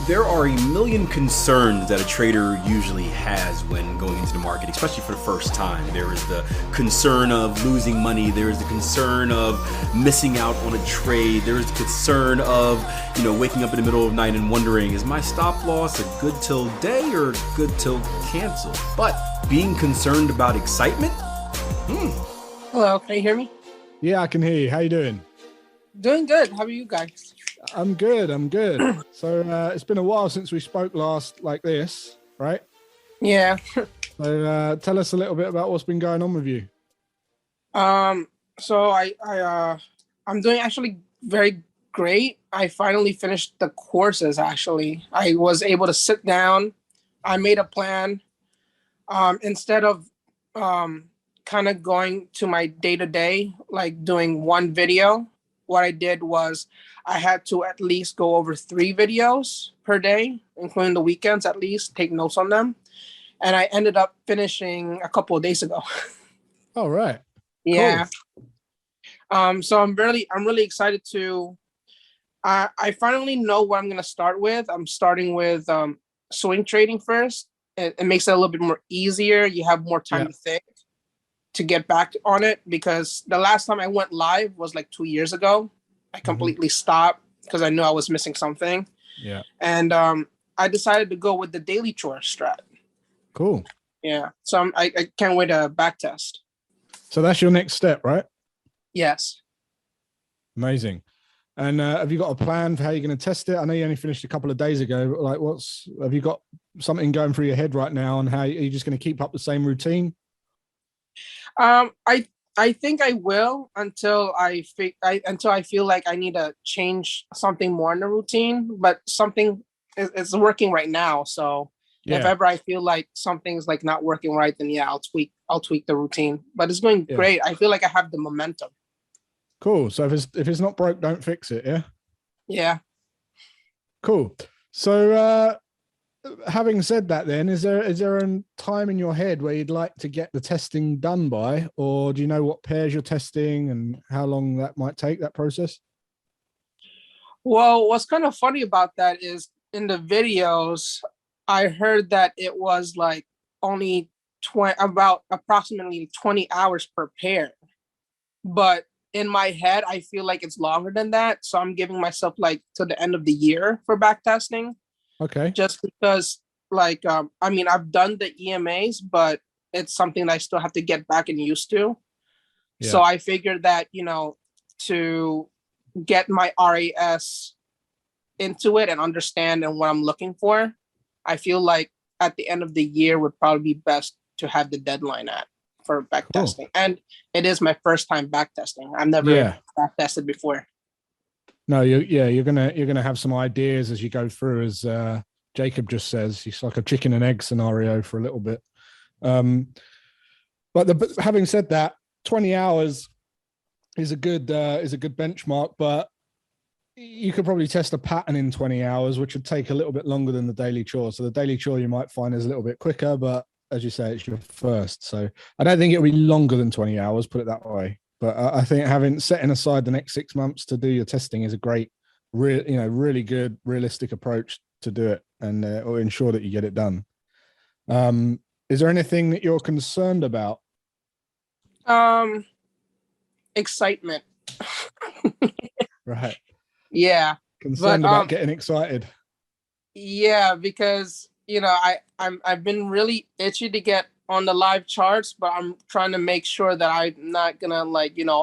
There are a million concerns that a trader usually has when going into the market, especially for the first time. There is the concern of losing money. There is the concern of missing out on a trade. There is the concern of, waking up in the middle of the night and wondering, is my stop loss a good till day or good till cancel? But being concerned about excitement? Hello, can you hear me? Yeah, I can hear you. How you doing? Doing good. How are you guys? I'm good. So it's been a while since we spoke last like this, right? Yeah. So tell us a little bit about what's been going on with you. So I'm doing actually very great. I finally finished the courses. Actually, I was able to sit down. I made a plan. Instead of kind of going to my day-to-day, like doing one video, what I did was I had to at least go over 3 videos per day, including the weekends, at least take notes on them. And I ended up finishing a couple of days ago. All right. Yeah. Cool. So I'm really excited to, I finally know what I'm going to start with. I'm starting with swing trading first. It makes it a little bit more easier. You have more time to think, to get back on it, because the last time I went live was like 2 years ago. I completely stopped because I knew I was missing something. Yeah. And I decided to go with the daily chore strat. Cool. Yeah. So I can't wait to back test. So that's your next step, right? Yes. Amazing. And have you got a plan for how you're going to test it? I know you only finished a couple of days ago. But like, have you got something going through your head right now on how are you just going to keep up the same routine? I think I will until I feel like I need to change something more in the routine, but something is working right now. So if ever I feel like something's like not working right, then I'll tweak the routine. But it's going great. I feel like I have the momentum. Cool. So if it's not broke, don't fix it. Yeah. Yeah. Cool. So having said that, then is there a time in your head where you'd like to get the testing done by, or do you know what pairs you're testing and how long that might take, that process? Well, what's kind of funny about that is in the videos, I heard that it was like only about approximately 20 hours per pair. But in my head, I feel like it's longer than that. So I'm giving myself like to the end of the year for back testing. Okay. Just because like, I've done the EMAs, but it's something that I still have to get back and used to. Yeah. So I figured that, to get my RAS into it and understand and what I'm looking for, I feel like at the end of the year would probably be best to have the deadline for back testing. And it is my first time back testing. I've never back tested before. No, you're gonna have some ideas as you go through, as Jacob just says. It's like a chicken and egg scenario for a little bit. But having said that, 20 hours is a good benchmark, but you could probably test a pattern in 20 hours, which would take a little bit longer than the daily chore. So the daily chore you might find is a little bit quicker, but as you say, it's your first. So I don't think it'll be longer than 20 hours, put it that way. But I think setting aside the next 6 months to do your testing is a great, really good, realistic approach to do it, and or ensure that you get it done. Is there anything that you're concerned about? Excitement. Right. Yeah. Concerned about getting excited. Yeah, because I've been really itchy to get on the live charts, but I'm trying to make sure that I'm not gonna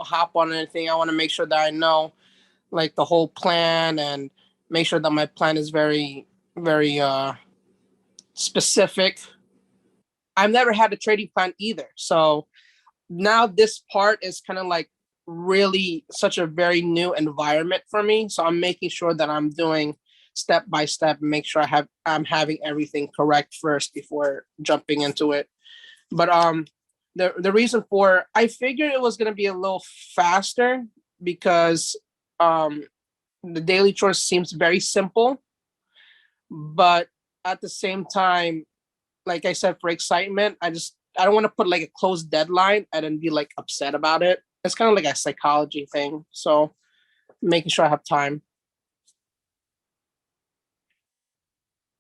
hop on anything. I want to make sure that I know like the whole plan and make sure that my plan is very, very specific. I've never had a trading plan either. So now this part is kind of like really such a very new environment for me. So I'm making sure that I'm doing step by step and make sure I'm having everything correct first before jumping into it. But the reason I figured it was going to be a little faster because the daily chores seems very simple, but at the same time, like I said, for excitement, I don't want to put like a closed deadline and then be like upset about it. It's kind of like a psychology thing. So making sure I have time.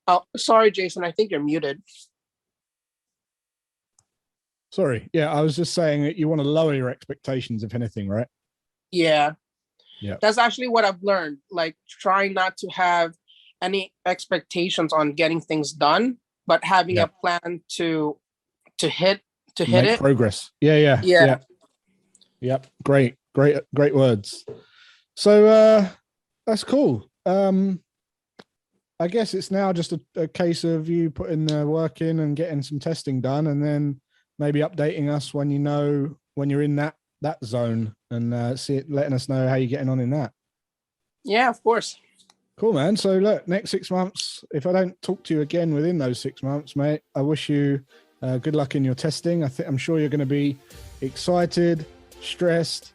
Oh, sorry, Jason. I think you're muted. Sorry. Yeah, I was just saying that you want to lower your expectations, if anything, right? Yeah. Yeah. That's actually what I've learned. Like trying not to have any expectations on getting things done, but having Yeah. a plan to hit Make it. progress. Yeah. Yeah. Yep. Great words. So that's cool. I guess it's now just a case of you putting the work in and getting some testing done, and then maybe updating us when you're in that zone, and letting us know how you're getting on in that. Yeah, of course. Cool, man. So look, next 6 months, if I don't talk to you again within those 6 months, mate, I wish you good luck in your testing. I'm sure you're going to be excited, stressed,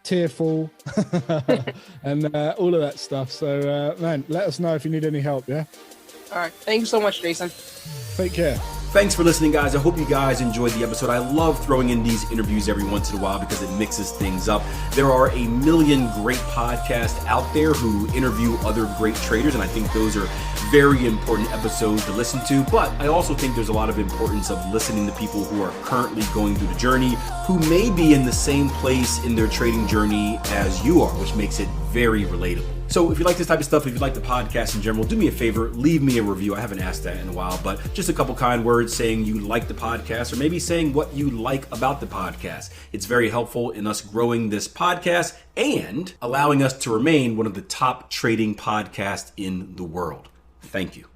tearful, and all of that stuff. So, man, let us know if you need any help, yeah? All right. Thank you so much, Jason. Take care. Thanks for listening, guys. I hope you guys enjoyed the episode. I love throwing in these interviews every once in a while because it mixes things up. There are a million great podcasts out there who interview other great traders, and I think those are very important episodes to listen to. But I also think there's a lot of importance of listening to people who are currently going through the journey, who may be in the same place in their trading journey as you are, which makes it very relatable. So if you like this type of stuff, if you like the podcast in general, do me a favor, leave me a review. I haven't asked that in a while, but just a couple kind words saying you like the podcast, or maybe saying what you like about the podcast. It's very helpful in us growing this podcast and allowing us to remain one of the top trading podcasts in the world. Thank you.